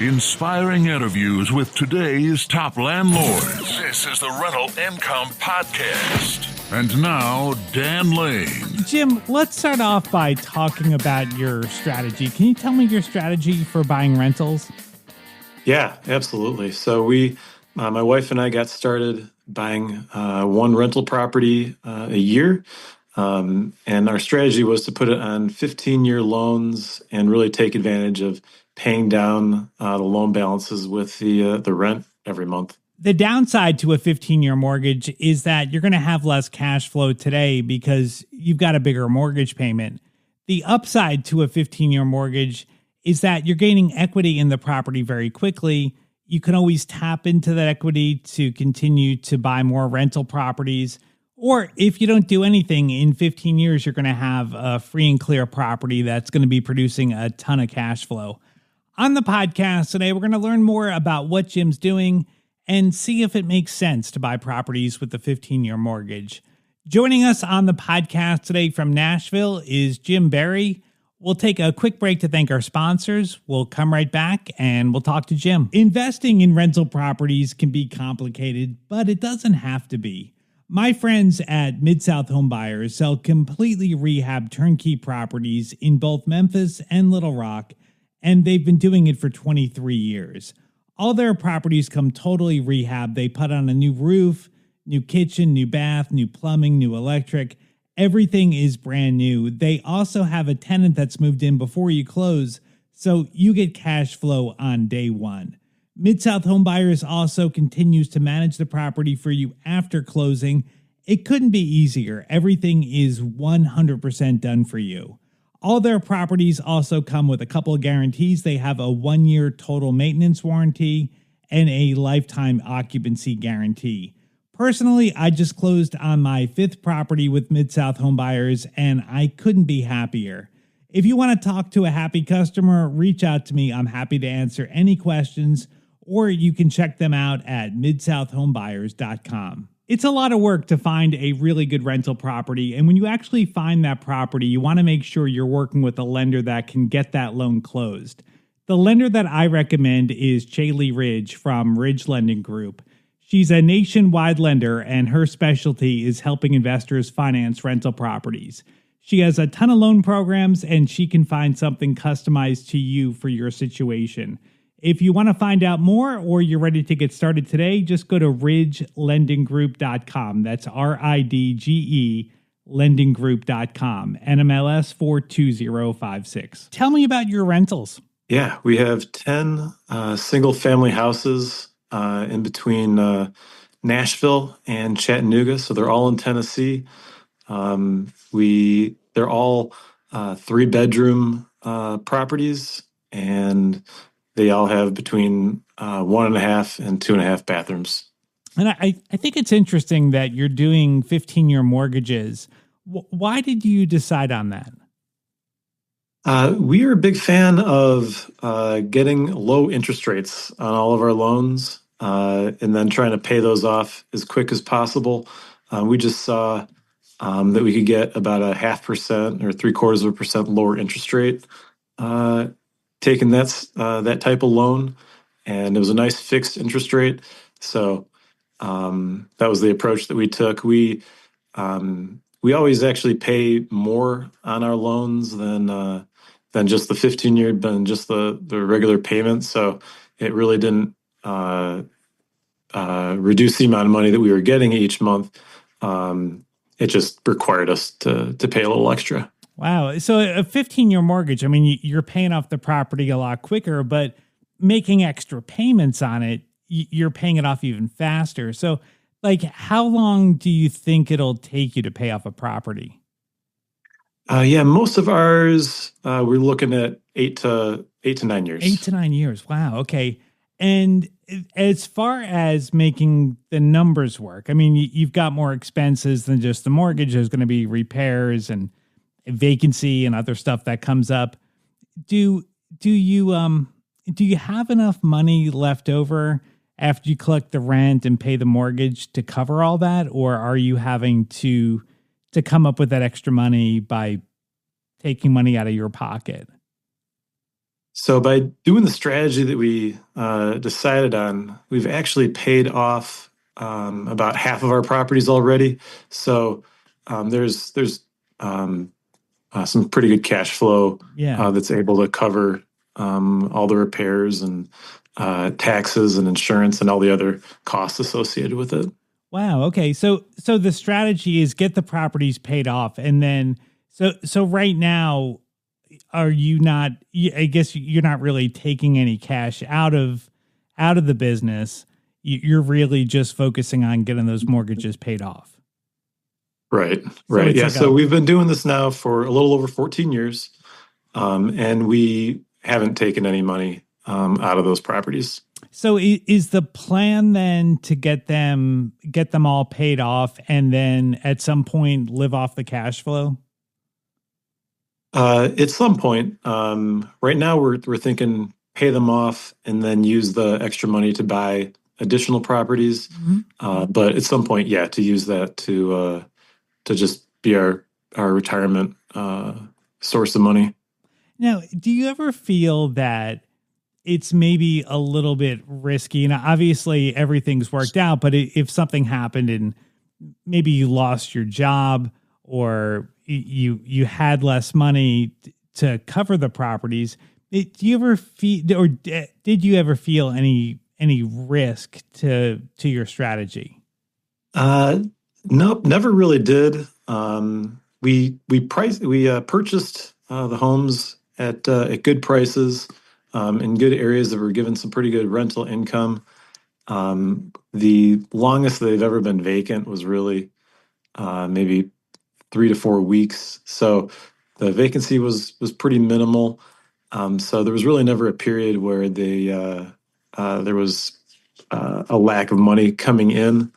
Inspiring interviews with today's top landlords. This is the Rental Income Podcast. And now, Dan Lane. Jim, let's start off by talking about your strategy. Can you tell me your strategy for buying rentals? Yeah, absolutely. So my wife and I got started buying one rental property a year. And our strategy was to put it on 15-year loans and really take advantage of paying down the loan balances with the rent every month. The downside to a 15-year mortgage is that you're going to have less cash flow today because you've got a bigger mortgage payment. The upside to a 15-year mortgage is that you're gaining equity in the property very quickly. You can always tap into that equity to continue to buy more rental properties. Or if you don't do anything, in 15 years, you're going to have a free and clear property that's going to be producing a ton of cash flow. On the podcast today, we're going to learn more about what Jim's doing and see if it makes sense to buy properties with a 15-year mortgage. Joining us on the podcast today from Nashville is Jim Barry. We'll take a quick break to thank our sponsors. We'll come right back and we'll talk to Jim. Investing in rental properties can be complicated, but it doesn't have to be. My friends at MidSouth HomeBuyers sell completely rehab turnkey properties in both Memphis and Little Rock, and they've been doing it for 23 years. All their properties come totally rehab. They put on a new roof, new kitchen, new bath, new plumbing, new electric. Everything is brand new. They also have a tenant that's moved in before you close, so you get cash flow on day one. MidSouth HomeBuyers also continues to manage the property for you after closing. It couldn't be easier. Everything is 100% done for you. All their properties also come with a couple of guarantees. They have a 1-year total maintenance warranty and a lifetime occupancy guarantee. Personally, I just closed on my 5th property with MidSouth HomeBuyers, and I couldn't be happier. If you want to talk to a happy customer, reach out to me. I'm happy to answer any questions, or you can check them out at midsouthhomebuyers.com. It's a lot of work to find a really good rental property, and when you actually find that property, you want to make sure you're working with a lender that can get that loan closed. The lender that I recommend is Chaley Ridge from Ridge Lending Group. She's a nationwide lender, and her specialty is helping investors finance rental properties. She has a ton of loan programs, and she can find something customized to you for your situation. If you want to find out more or you're ready to get started today, just go to ridgelendinggroup.com. That's RIDGE lendinggroup.com, NMLS 42056. Tell me about your rentals. Yeah, we have 10 single-family houses in between Nashville and Chattanooga, so they're all in Tennessee. They're all 3-bedroom properties, and they all have between 1.5 and 2.5 bathrooms. And I think it's interesting that you're doing 15-year mortgages. Why did you decide on that? We are a big fan of getting low interest rates on all of our loans and then trying to pay those off as quick as possible. We just saw that we could get about 0.5% or 0.75% lower interest rate taking that type of loan, and it was a nice fixed interest rate. So that was the approach that we took. We always actually pay more on our loans than just the 15-year, than just the regular payment. So it really didn't reduce the amount of money that we were getting each month. It just required us to pay a little extra. Wow. So a 15-year mortgage, I mean, you're paying off the property a lot quicker, but making extra payments on it, you're paying it off even faster. So, like, how long do you think it'll take you to pay off a property? Yeah, most of ours, we're looking at 8 to 9 years. 8 to 9 years. Wow. Okay. And as far as making the numbers work, I mean, you've got more expenses than just the mortgage. There's going to be repairs and vacancy and other stuff that comes up. Do you have enough money left over after you collect the rent and pay the mortgage to cover all that, or are you having to come up with that extra money by taking money out of your pocket? So by doing the strategy that we decided on, we've actually paid off about half of our properties already. So there's um, some pretty good cash flow Yeah. that's able to cover all the repairs and taxes and insurance and all the other costs associated with it. Wow. Okay. So the strategy is get the properties paid off, and then so right now, are you not? I guess you're not really taking any cash out of the business. You're really just focusing on getting those mortgages paid off. Right, So right. it's Yeah. like So a we've been doing this now for a little over 14 years, and we haven't taken any money out of those properties. so is the plan then to get them all paid off, and then at some point live off the cash flow? At some point, right now we're thinking pay them off and then use the extra money to buy additional properties. Mhm. But at some point, yeah, to use that to just be our retirement source of money. Now, do you ever feel that it's maybe a little bit risky? And obviously everything's worked out, but if something happened and maybe you lost your job, or you had less money to cover the properties, do you ever feel, or did you ever feel any risk to your strategy? Uh, nope, never really did. We purchased the homes at good prices in good areas that were given some pretty good rental income. The longest they've ever been vacant was really maybe 3 to 4 weeks. So the vacancy was pretty minimal. So there was really never a period where there was a lack of money coming in.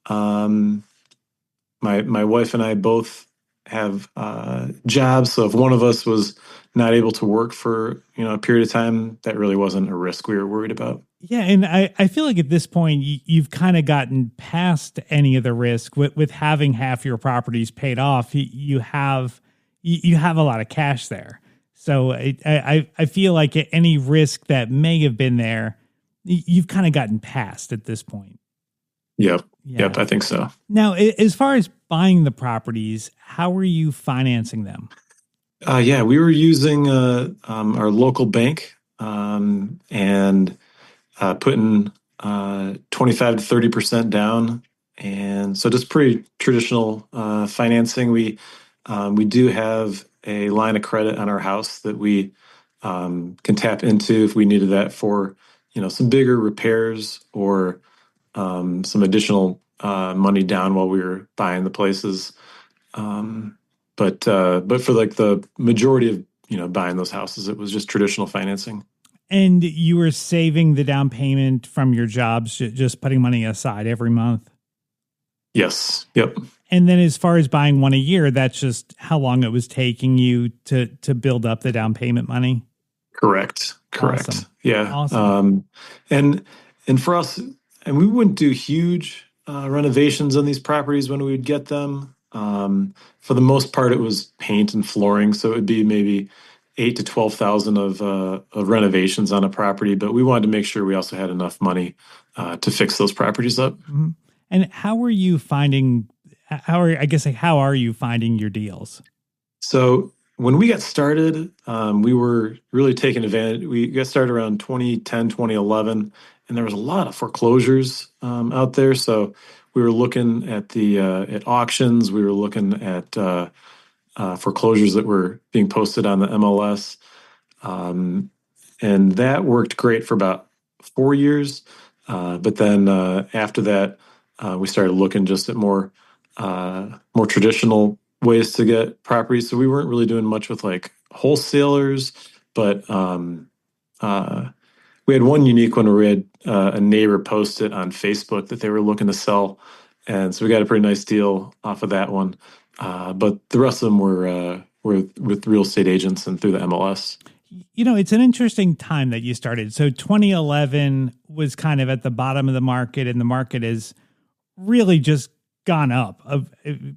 Um, my wife and I both have jobs, so if one of us was not able to work for a period of time, that really wasn't a risk we were worried about. Yeah, and I feel like at this point you've kind of gotten past any of the risk with having half your properties paid off. You have a lot of cash there, so I feel like any risk that may have been there, you've kind of gotten past at this point. Yep, Yeah. yep, I think so. Now, as far as buying the properties, how are you financing them? Yeah, we were using our local bank and putting 25 to 30% down, and so just pretty traditional financing. We do have a line of credit on our house that we can tap into if we needed that for some bigger repairs or some additional money down while we were buying the places. Um, but for like the majority of buying those houses, it was just traditional financing. And you were saving the down payment from your jobs, just putting money aside every month. Yes. Yep. And then as far as buying one a year, that's just how long it was taking you to build up the down payment money. Correct. Correct. Awesome. Yeah. Awesome. And for us, and we wouldn't do huge renovations on these properties when we would get them. For the most part, it was paint and flooring, so it would be maybe 8 to 12 thousand of renovations on a property. But we wanted to make sure we also had enough money to fix those properties up. Mhm. And how are you finding, how are you finding your deals? So when we got started, we were really taking advantage. We got started around 2010, 2011, and there was a lot of foreclosures out there. So we were looking at the at auctions. We were looking at foreclosures that were being posted on the MLS, um, and that worked great for about 4 years. But then after that, we started looking just at more traditional ways to get properties. So we weren't really doing much with like wholesalers, but uh, we had one unique one where we had a neighbor post it on Facebook that they were looking to sell, and so we got a pretty nice deal off of that one. But the rest of them were with real estate agents and through the MLS. It's an interesting time that you started. So 2011 was kind of at the bottom of the market, and the market has really just gone up of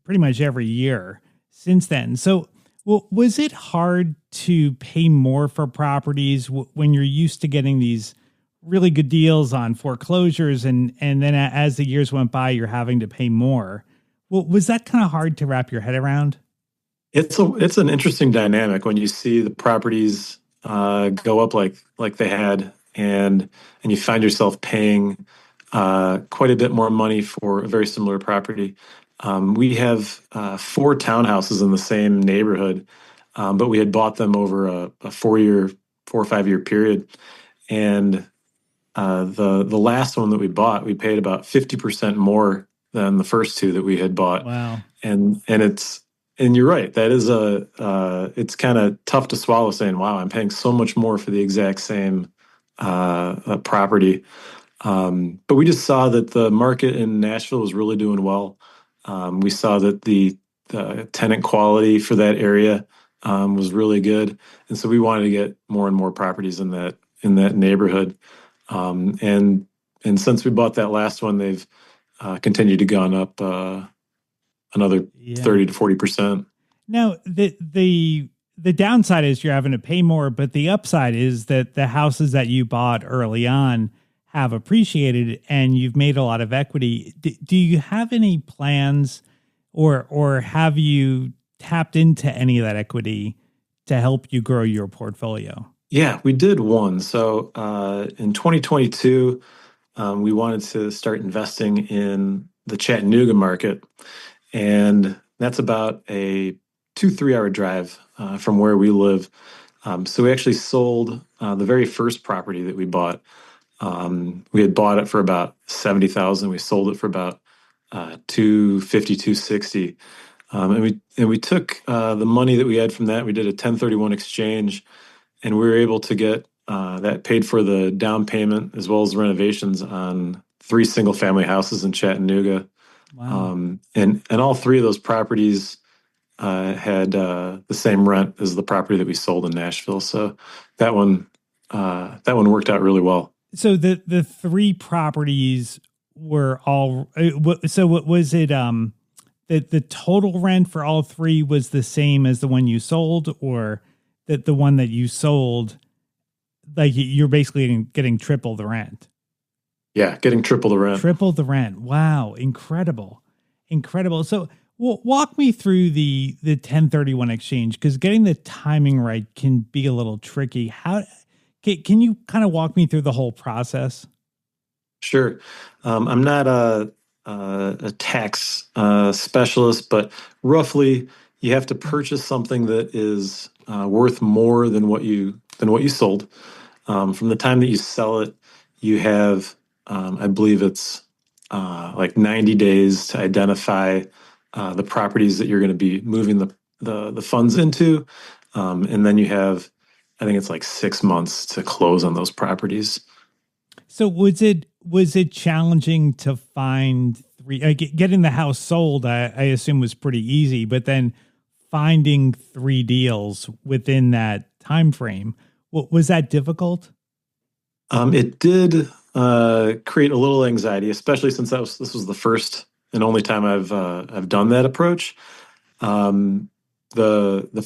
pretty much every year since then. So Well, was it hard to pay more for properties when you're used to getting these really good deals on foreclosures, and then as the years went by, you're having to pay more? Well, was that kind of hard to wrap your head around? It's an interesting dynamic when you see the properties go up like they had, and you find yourself paying quite a bit more money for a very similar property. We have four townhouses in the same neighborhood, but we had bought them over a 4 or 5 year period, and the last one that we bought, we paid about 50% more than the first two that we had bought, Wow. and you're right. That is it's kind of tough to swallow saying, wow, I'm paying so much more for the exact same property. But we just saw that the market in Nashville was really doing well. We saw that the tenant quality for that area was really good. And so we wanted to get more and more properties in that neighborhood. And since we bought that last one, they've continued to gone up another Yeah. 30 to 40%. Now, the downside is you're having to pay more, but the upside is that the houses that you bought early on have appreciated and you've made a lot of equity. Do you have any plans, or have you tapped into any of that equity to help you grow your portfolio? Yeah, we did one. So in 2022, we wanted to start investing in the Chattanooga market. And that's about a 2-3 hour drive from where we live. So we actually sold the very first property that we bought. We had bought it for about 70,000. We sold it for about 250, 260. And we took the money that we had from that. We did a 1031 exchange, and we were able to get that paid for the down payment as well as renovations on 3 single-family houses in Chattanooga. Wow. And all three of those properties had the same rent as the property that we sold in Nashville. So that one worked out really well. So the three properties were all, so what was it? The total rent for all three was the same as the one you sold, or that the one that you sold, like you're basically getting triple the rent? Yeah, getting triple the rent. Triple the rent. Wow. Incredible. Incredible. So walk me through the 1031 exchange, because getting the timing right can be a little tricky. Can you kind of walk me through the whole process? Sure. I'm not a tax specialist, but roughly you have to purchase something that is worth more than what you sold. From the time that you sell it, you have, I believe it's like 90 days to identify the properties that you're going to be moving the funds into, and then you have, I think it's like 6 months to close on those properties. So was it challenging to find three? Getting the house sold, I assume, was pretty easy, but then finding three deals within that time frame, was that difficult? It did create a little anxiety, especially since this was the first and only time I've done that approach. The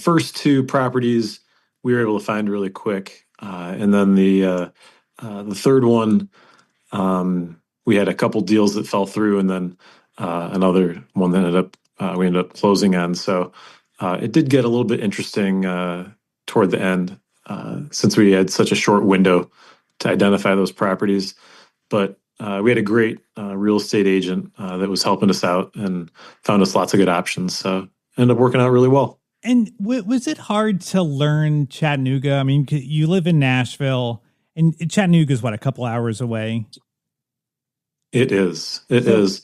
first two properties we were able to find really quick, and then the third one, we had a couple deals that fell through, and then another one that we ended up closing on. So it did get a little bit interesting toward the end, since we had such a short window to identify those properties. But we had a great real estate agent that was helping us out and found us lots of good options. So it ended up working out really well. And was it hard to learn Chattanooga? I mean, you live in Nashville, and Chattanooga is what, a couple hours away? It is. It is.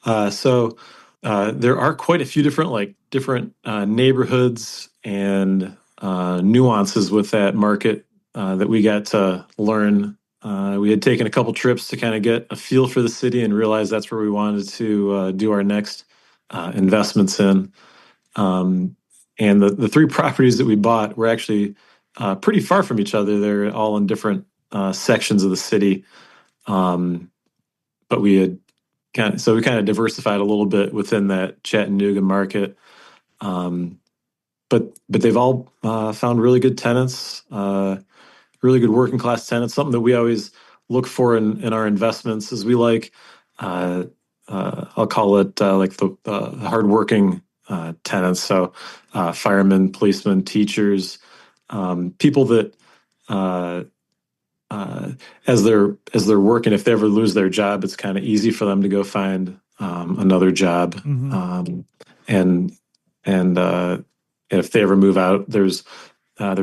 So there are quite a few different neighborhoods and nuances with that market that we got to learn. We had taken a couple trips to kind of get a feel for the city and realize that's where we wanted to do our next investments in. And the three properties that we bought were actually pretty far from each other. They're all in different sections of the city. But we kind of diversified a little bit within that Chattanooga market. but they've all found really good tenants, really good working class tenants. Something that we always look for in our investments is we like, I'll call it like the hardworking tenants. So firemen, policemen, teachers, people that as they're working, if they ever lose their job, it's kind of easy for them to go find another job. And if they ever move out, there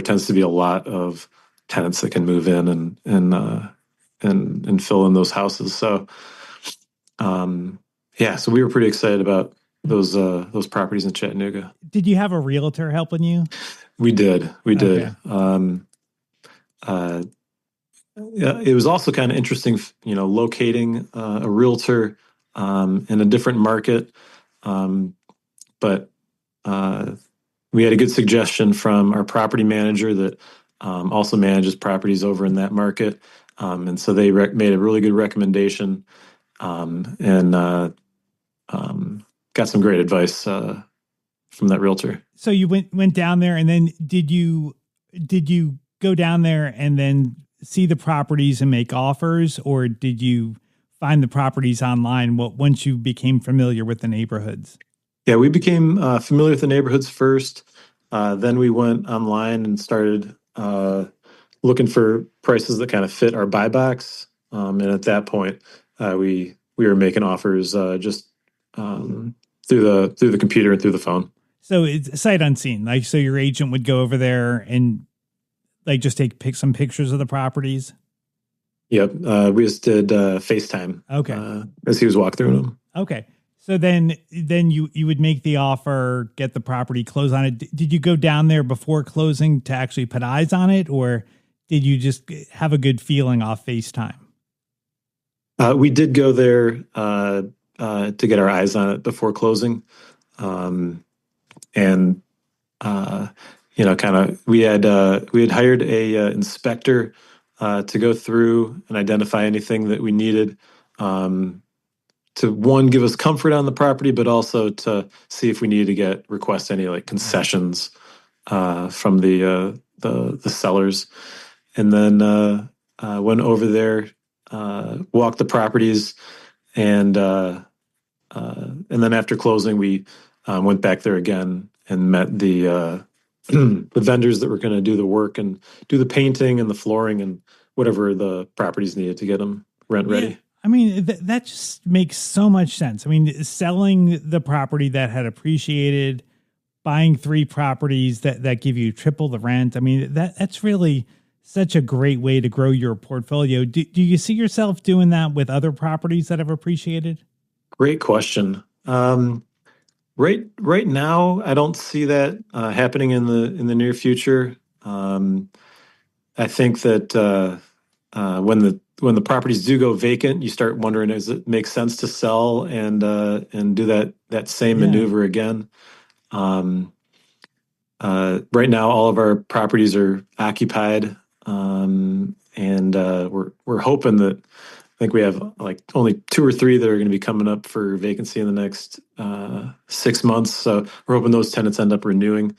tends to be a lot of tenants that can move in and fill in those houses. So so we were pretty excited about those properties in Chattanooga. Did you have a realtor helping you? We did. Okay. Yeah, it was also kind of interesting, locating a realtor in a different market. But we had a good suggestion from our property manager that also manages properties over in that market. And so they made a really good recommendation and got some great advice from that realtor. So you went down there, and then did you go down there and then see the properties and make offers, or did you find the properties online once you became familiar with the neighborhoods? Yeah, we became familiar with the neighborhoods first. Then we went online and started looking for prices that kind of fit our buy box. And at that point, we were making offers just through the computer and through the phone. So it's sight unseen. Like, so your agent would go over there and like just pick some pictures of the properties. Yep, we just did FaceTime. Okay, as he was walking through them. Okay, so then you would make the offer, get the property, close on it. Did you go down there before closing to actually put eyes on it, or did you just have a good feeling off FaceTime? We did go there to get our eyes on it before closing, and we had hired a inspector to go through and identify anything that we needed to, one, give us comfort on the property, but also to see if we needed to request any like concessions from the sellers. And then went over there, walked the properties, and then after closing, we went back there again and met the vendors that were going to do the work and do the painting and the flooring and whatever the properties needed to get them rent ready. Yeah. I mean, that just makes so much sense. I mean, selling the property that had appreciated, buying 3 properties that give you triple the rent. I mean, that's really such a great way to grow your portfolio. Do you see yourself doing that with other properties that have appreciated? Great question. Right now, I don't see that happening in the near future. I think that when the properties do go vacant, you start wondering, does it make sense to sell and do that same maneuver again? Right now, all of our properties are occupied, and we're hoping that, I think we have like only 2 or 3 that are going to be coming up for vacancy in the next 6 months. So we're hoping those tenants end up renewing.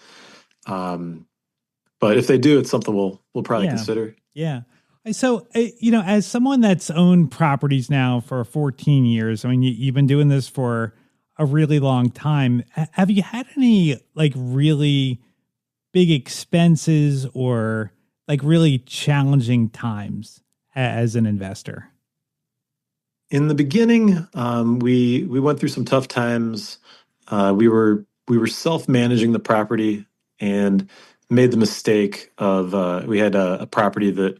But if they do, it's something we'll probably consider. Yeah. So, as someone that's owned properties now for 14 years, I mean, you've been doing this for a really long time. Have you had any like really big expenses or like really challenging times as an investor? In the beginning, we went through some tough times. We were self-managing the property and made the mistake of we had a property that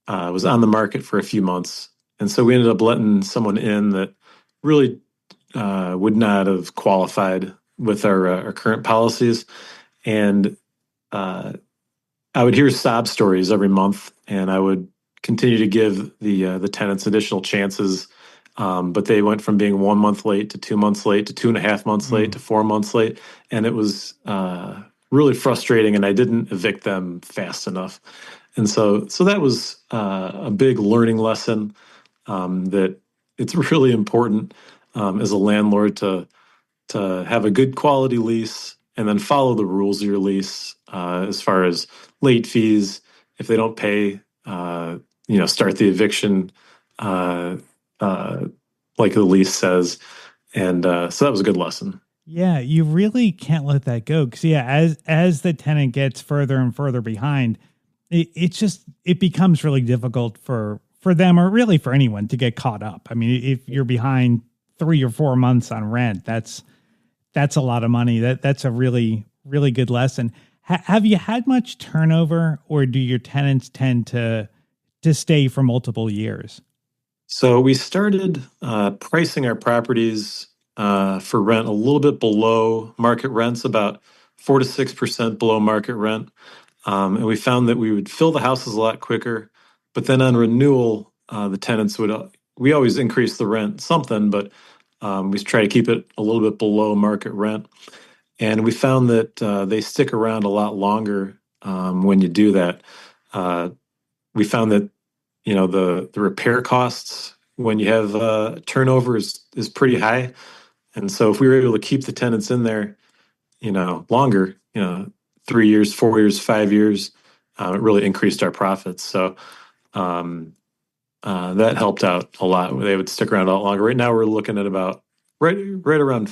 was on the market for a few months, and so we ended up letting someone in that really would not have qualified with our current policies. And I would hear sob stories every month, and I would continue to give the tenants additional chances. But they went from being 1 month late to 2 months late to 2.5 months late to 4 months late. And it was really frustrating, and I didn't evict them fast enough. And so that was a big learning lesson, that it's really important as a landlord to have a good quality lease and then follow the rules of your lease as far as late fees. If they don't pay, start the eviction like the lease says. And so that was a good lesson. Yeah, you really can't let that go because as the tenant gets further and further behind, it becomes really difficult for them or really for anyone to get caught up. I mean, if you're behind 3 or 4 months on rent, that's a lot of money. That's a really, really good lesson. Have you had much turnover, or do your tenants tend to stay for multiple years? So we started pricing our properties for rent a little bit below market rents, about 4 to 6% below market rent. And we found that we would fill the houses a lot quicker. But then on renewal, the tenants we always increase the rent something, but we try to keep it a little bit below market rent. And we found that they stick around a lot longer when you do that. We found that the repair costs when you have turnover is pretty high. And so if we were able to keep the tenants in there, longer, 3 years, 4 years, 5 years, it really increased our profits. So that helped out a lot. They would stick around a lot longer. Right now we're looking at about right around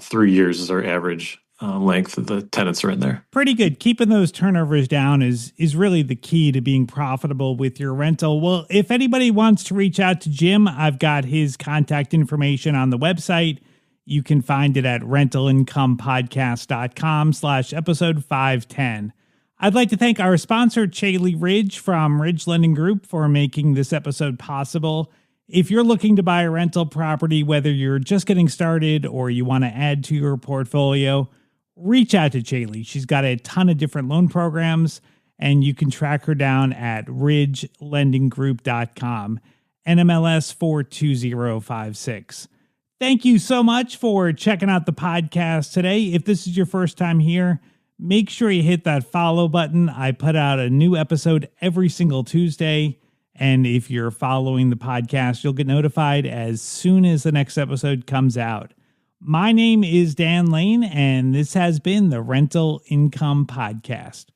3 years is our average length of the tenants are in there. Pretty good. Keeping those turnovers down is really the key to being profitable with your rental. Well, if anybody wants to reach out to Jim, I've got his contact information on the website. You can find it at rentalincomepodcast.com/episode 510. I'd like to thank our sponsor, Chaley Ridge from Ridge Lending Group, for making this episode possible. If you're looking to buy a rental property, whether you're just getting started or you want to add to your portfolio, reach out to Chaley. She's got a ton of different loan programs, and you can track her down at ridgelendinggroup.com, NMLS 42056. Thank you so much for checking out the podcast today. If this is your first time here, make sure you hit that follow button. I put out a new episode every single Tuesday. And if you're following the podcast, you'll get notified as soon as the next episode comes out. My name is Dan Lane, and this has been the Rental Income Podcast.